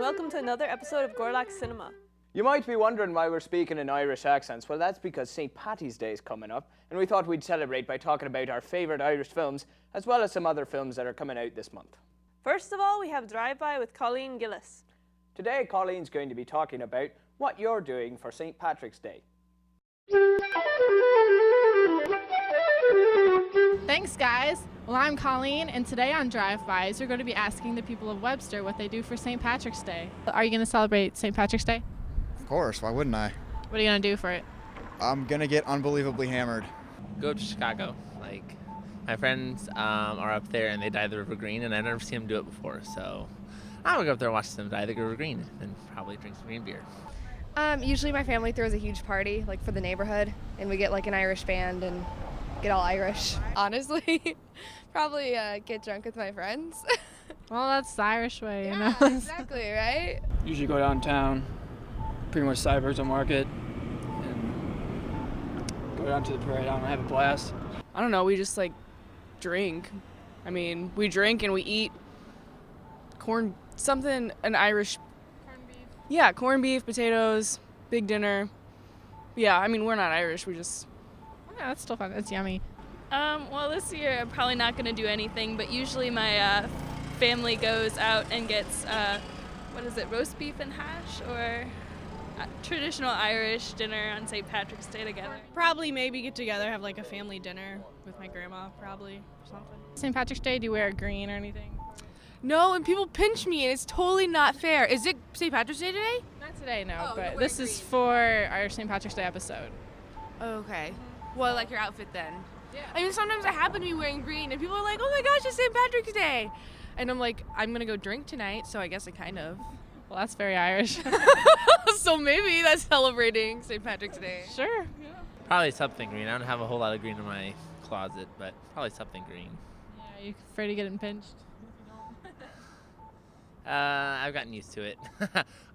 welcome to another episode of Gorlok Cinema. You might be wondering why we're speaking in Irish accents. Well, that's because St. Paddy's Day is coming up, and we thought we'd celebrate by talking about our favourite Irish films, as well as some other films that are coming out this month. First of all, we have Drive-By with Colleen Gillis. Today, Colleen's going to be talking about what you're doing for St. Patrick's Day. Thanks, guys. Well, I'm Colleen, and today on Drive-Bys, we're going to be asking the people of Webster what they do for St. Patrick's Day. Are you going to celebrate St. Patrick's Day? Of course, why wouldn't I? What are you going to do for it? I'm going to get unbelievably hammered. Go to Chicago. Like, my friends are up there and they dye the river green, and I've never seen them do it before, so I'm going to go up there and watch them dye the river green and probably drink some green beer. Usually my family throws a huge party, like for the neighborhood, and we get like an Irish band and get all Irish. Honestly, probably get drunk with my friends. Well, that's the Irish way, you know? Exactly, right? Usually go downtown, pretty much Cyber's on Market, and go down to the parade. I don't know, have a blast. I don't know, we just like drink. I mean, we drink and we eat an Irish. Corned beef. Yeah, corned beef, potatoes, big dinner. Yeah, I mean, we're not Irish, we just. Yeah, that's still fun. That's yummy. Well, this year I'm probably not going to do anything, but usually my family goes out and gets, roast beef and hash, or traditional Irish dinner on St. Patrick's Day together. Probably maybe get together, have like a family dinner with my grandma, probably, or something. St. Patrick's Day, do you wear green or anything? No, and people pinch me, and it's totally not fair. Is it St. Patrick's Day today? Not today, no, Oh, but you're this wearing is green. for our St. Patrick's Day episode. Okay. Well, I like your outfit then. Yeah. I mean, sometimes I happen to be wearing green, and people are like, oh my gosh, it's St. Patrick's Day. And I'm like, I'm going to go drink tonight, so I guess I kind of. Well, that's very Irish. So maybe that's celebrating St. Patrick's Day. Sure. Probably something green. I don't have a whole lot of green in my closet, but probably something green. Yeah, are you afraid of getting pinched? I've gotten used to it.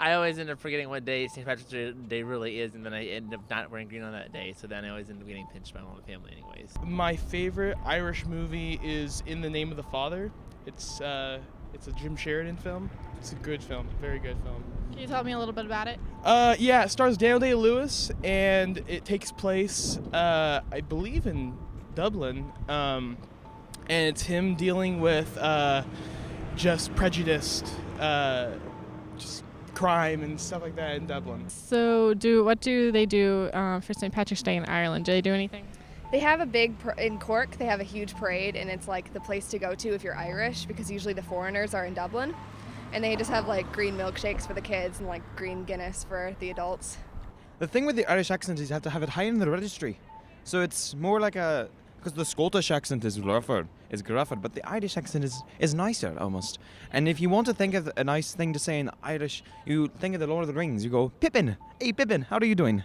I always end up forgetting what day St. Patrick's Day really is, and then I end up not wearing green on that day, so then I always end up getting pinched by all my family anyways. My favorite Irish movie is In the Name of the Father. It's a Jim Sheridan film. It's a good film, very good film. Can you tell me a little bit about it? Yeah, it stars Daniel Day-Lewis, and it takes place, I believe, in Dublin, and it's him dealing with just prejudiced, just crime and stuff like that in Dublin. So what do they do for St. Patrick's Day in Ireland? Do they do anything? They have a big, in Cork, they have a huge parade, and it's like the place to go to if you're Irish, because usually the foreigners are in Dublin. And they just have like green milkshakes for the kids and like green Guinness for the adults. The thing with the Irish accent is you have to have it high in the registry. So it's more like because the Scottish accent is gruffer, but the Irish accent is nicer almost. And if you want to think of a nice thing to say in Irish, you think of the Lord of the Rings. You go, Pippin, hey Pippin, how are you doing?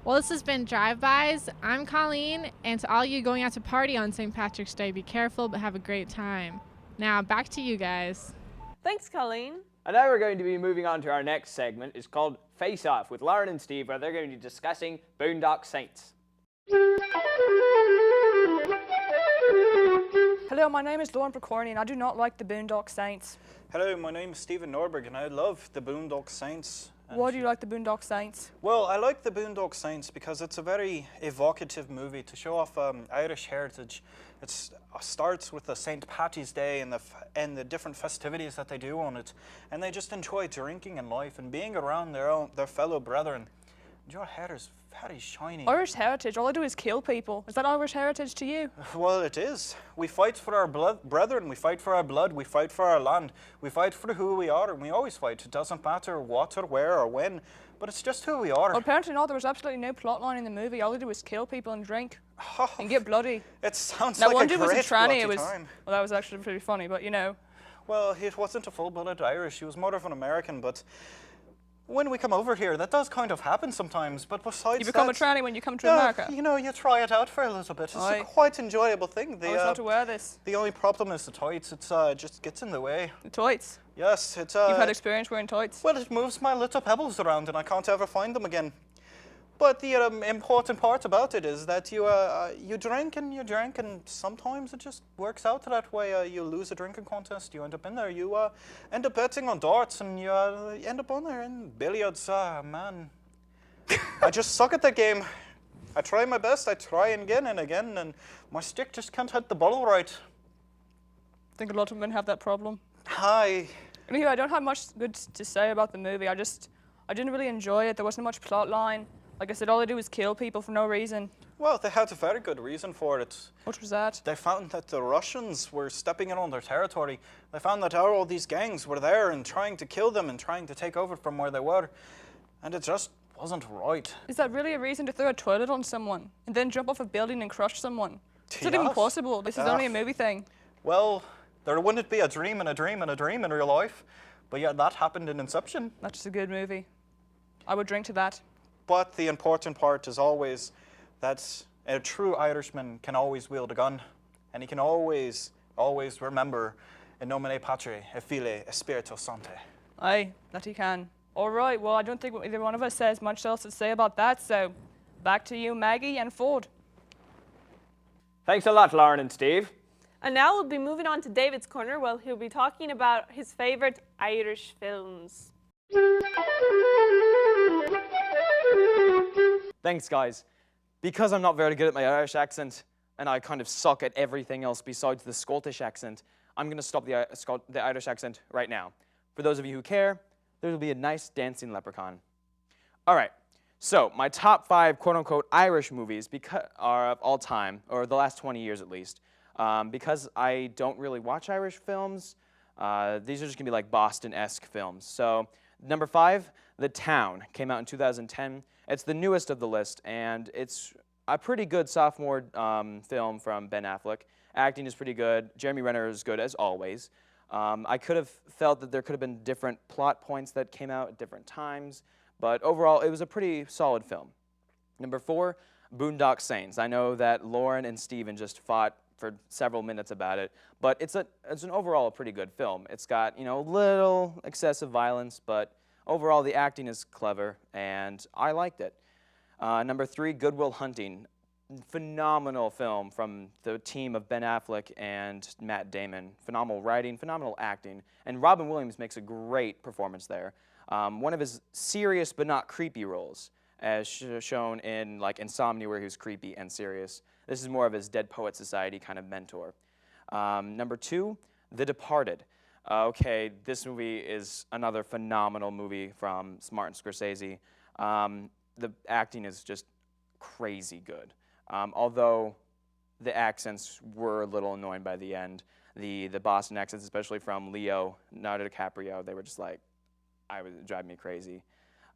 Well, this has been Drive-Bys. I'm Colleen, and to all you going out to party on St. Patrick's Day, be careful but have a great time. Now, back to you guys. Thanks, Colleen. And now we're going to be moving on to our next segment. It's called Face Off with Lauren and Steve, where they're going to be discussing Boondock Saints. Hello, my name is Lauren Precorny, and I do not like the Boondock Saints. Hello, my name is Stephen Norberg, and I love the Boondock Saints. Why do you like the Boondock Saints? Well, I like the Boondock Saints because it's a very evocative movie to show off Irish heritage. It starts with the St. Paddy's Day and the different festivities that they do on it, and they just enjoy drinking in life and being around their fellow brethren. Your hair is very shiny. Irish heritage, all I do is kill people. Is that Irish heritage to you? Well, it is. We fight for our brethren, we fight for our blood, we fight for our land, we fight for who we are, and we always fight. It doesn't matter what or where or when, but it's just who we are. Well, apparently not. There was absolutely no plot line in the movie. All they do was kill people and drink and get bloody. It sounds now, like one a dude great was a tranny. time. Well, that was actually pretty funny, but you know. Well, he wasn't a full-blooded Irish. He was more of an American, but when we come over here, that does kind of happen sometimes, but besides you become that, a tranny when you come to America? You know, you try it out for a little bit. It's a quite enjoyable thing. I was not to wear this. The only problem is the tights. It just gets in the way. The tights? Yes, it's... You've had experience wearing tights? Well, it moves my little pebbles around and I can't ever find them again. But the important part about it is that you drink and you drink, and sometimes it just works out that way. You lose a drinking contest, you end up in there. You end up betting on darts, and you end up on there in billiards. Man, I just suck at that game. I try my best. I try again and again, and my stick just can't hit the ball right. I think a lot of men have that problem. Hi. Anyway, I don't have much good to say about the movie. I didn't really enjoy it. There wasn't much plot line. Like I said, all they do is kill people for no reason. Well, they had a very good reason for it. What was that? They found that the Russians were stepping in on their territory. They found that all these gangs were there and trying to kill them and trying to take over from where they were. And it just wasn't right. Is that really a reason to throw a toilet on someone and then jump off a building and crush someone? It's not even possible. This is only a movie thing. Well, there wouldn't be a dream and a dream and a dream in real life. But yeah, that happened in Inception. That's just a good movie. I would drink to that. But the important part is always that a true Irishman can always wield a gun. And he can always remember in nomine Patri, e Filii, e Spiritus Sancti. Aye, that he can. All right, well, I don't think either one of us has much else to say about that, so back to you, Maggie and Ford. Thanks a lot, Lauren and Steve. And now we'll be moving on to David's corner, where he'll be talking about his favorite Irish films. Thanks, guys. Because I'm not very good at my Irish accent, and I kind of suck at everything else besides the Scottish accent, I'm going to stop the Irish accent right now. For those of you who care, there will be a nice dancing leprechaun. All right, so my top 5 quote-unquote Irish movies are of all time, or the last 20 years at least. Because I don't really watch Irish films, these are just going to be like Boston-esque films. So number 5, The Town, came out in 2010. It's the newest of the list, and it's a pretty good sophomore film from Ben Affleck. Acting is pretty good. Jeremy Renner is good, as always. I could have felt that there could have been different plot points that came out at different times, but overall, it was a pretty solid film. Number 4, Boondock Saints. I know that Lauren and Steven just fought for several minutes about it, but it's an overall a pretty good film. It's got, you know, a little excessive violence, but overall the acting is clever, and I liked it. Number 3, Good Will Hunting. Phenomenal film from the team of Ben Affleck and Matt Damon. Phenomenal writing, phenomenal acting, and Robin Williams makes a great performance there. One of his serious but not creepy roles, as shown in like Insomnia, where he was creepy and serious. This is more of his Dead Poet Society kind of mentor. Number 2, The Departed. Okay, this movie is another phenomenal movie from Martin Scorsese. The acting is just crazy good. Although the accents were a little annoying by the end. The Boston accents, especially from Leonardo DiCaprio, they were just like, driving me crazy.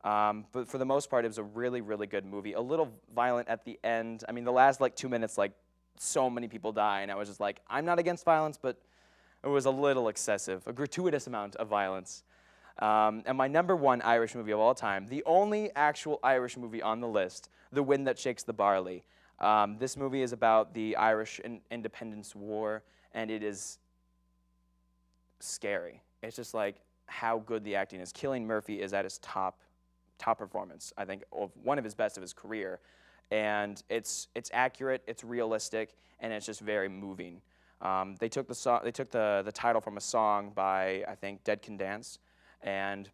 But for the most part, it was a really, really good movie. A little violent at the end. I mean, the last like 2 minutes, like so many people die, and I was just like, I'm not against violence, but it was a little excessive, a gratuitous amount of violence. And my number 1 Irish movie of all time, the only actual Irish movie on the list, The Wind That Shakes the Barley. This movie is about the Irish Independence War, and it is scary. It's just like how good the acting is. Cillian Murphy is at his top performance, I think, of one of his best of his career. And it's accurate, it's realistic, and it's just very moving. They took the title from a song by, I think, Dead Can Dance, and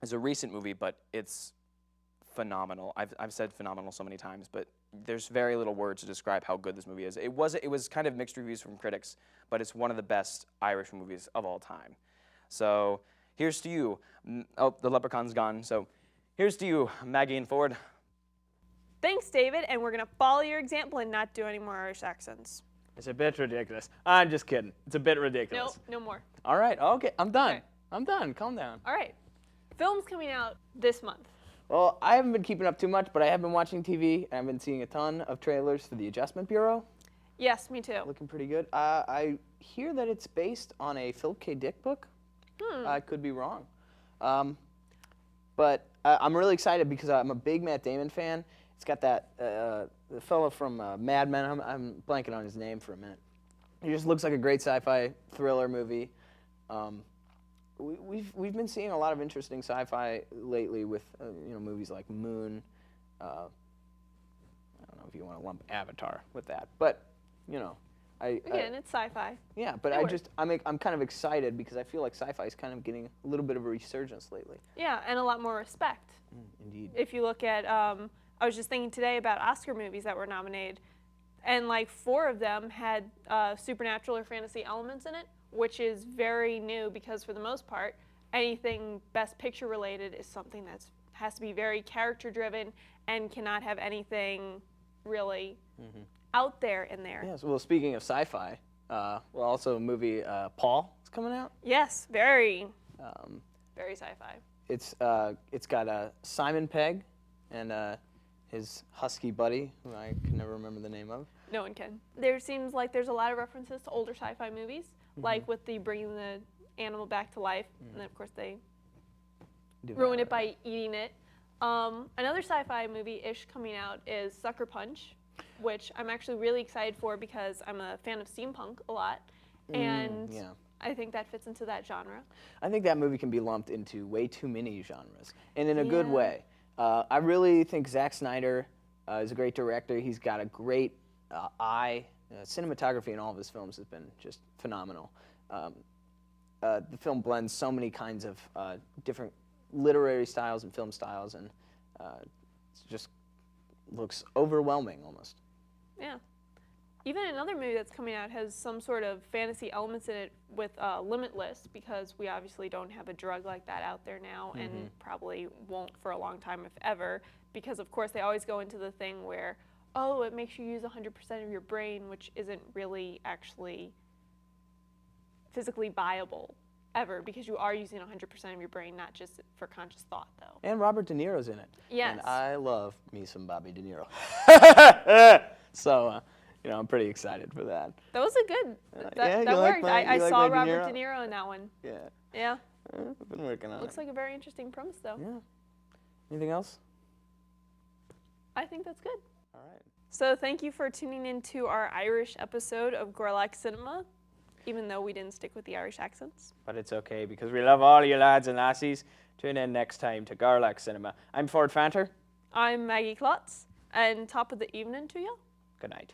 it's a recent movie, but it's phenomenal. I've said phenomenal so many times, but there's very little words to describe how good this movie is. It was kind of mixed reviews from critics, but it's one of the best Irish movies of all time. So here's to you. Oh, the leprechaun's gone. So here's to you, Maggie and Ford. Thanks, David, and we're going to follow your example and not do any more Irish accents. It's a bit ridiculous. I'm just kidding. It's a bit ridiculous. No more. All right, okay, I'm done. Okay. I'm done, calm down. All right. Films coming out this month. Well, I haven't been keeping up too much, but I have been watching TV, and I've been seeing a ton of trailers for the Adjustment Bureau. Yes, me too. Looking pretty good. I hear that it's based on a Philip K. Dick book. I could be wrong. But I'm really excited because I'm a big Matt Damon fan. It's got that the fellow from Mad Men. I'm blanking on his name for a minute. He just looks like a great sci-fi thriller movie. We've been seeing a lot of interesting sci-fi lately with movies like Moon I don't know if you want to lump Avatar with that, but you know, Again, it's sci-fi. yeah, but I'm kind of excited because I feel like sci-fi is kind of getting a little bit of a resurgence lately. Yeah, and a lot more respect. Indeed. If you look at, I was just thinking today about Oscar movies that were nominated, and like 4 of them had supernatural or fantasy elements in it, which is very new because for the most part, anything Best Picture related is something that has to be very character driven and cannot have anything really out there in there. Yes. Well, speaking of sci-fi, also a movie Paul is coming out. Yes, very sci-fi. It's got Simon Pegg and his husky buddy, who I can never remember the name of. No one can. There seems like there's a lot of references to older sci-fi movies, like with the bringing the animal back to life, and then of course they ruin it by eating it. Another sci-fi movie-ish coming out is Sucker Punch, which I'm actually really excited for because I'm a fan of steampunk a lot, and I think that fits into that genre. I think that movie can be lumped into way too many genres, and in a good way. I really think Zack Snyder is a great director. He's got a great eye. Cinematography in all of his films has been just phenomenal. The film blends so many kinds of different literary styles and film styles, and it just looks overwhelming almost. Yeah. Even another movie that's coming out has some sort of fantasy elements in it with Limitless, because we obviously don't have a drug like that out there now, and probably won't for a long time, if ever, because of course they always go into the thing where, oh, it makes you use 100% of your brain, which isn't really actually physically viable ever, because you are using 100% of your brain, not just for conscious thought, though. And Robert De Niro's in it. Yes. And I love me some Bobby De Niro. So, you know, I'm pretty excited for that. That was a good, that like worked. I like saw De Robert Niro? De Niro in that one. Yeah. Yeah. I've been working on Looks it. like a very interesting premise, though. Yeah. Anything else? I think that's good. All right. So thank you for tuning in to our Irish episode of Gorlok Cinema, even though we didn't stick with the Irish accents. But it's okay, because we love all you lads and lassies. Tune in next time to Gorlok Cinema. I'm Ford Fanter. I'm Maggie Klotz, and top of the evening to you. Good night.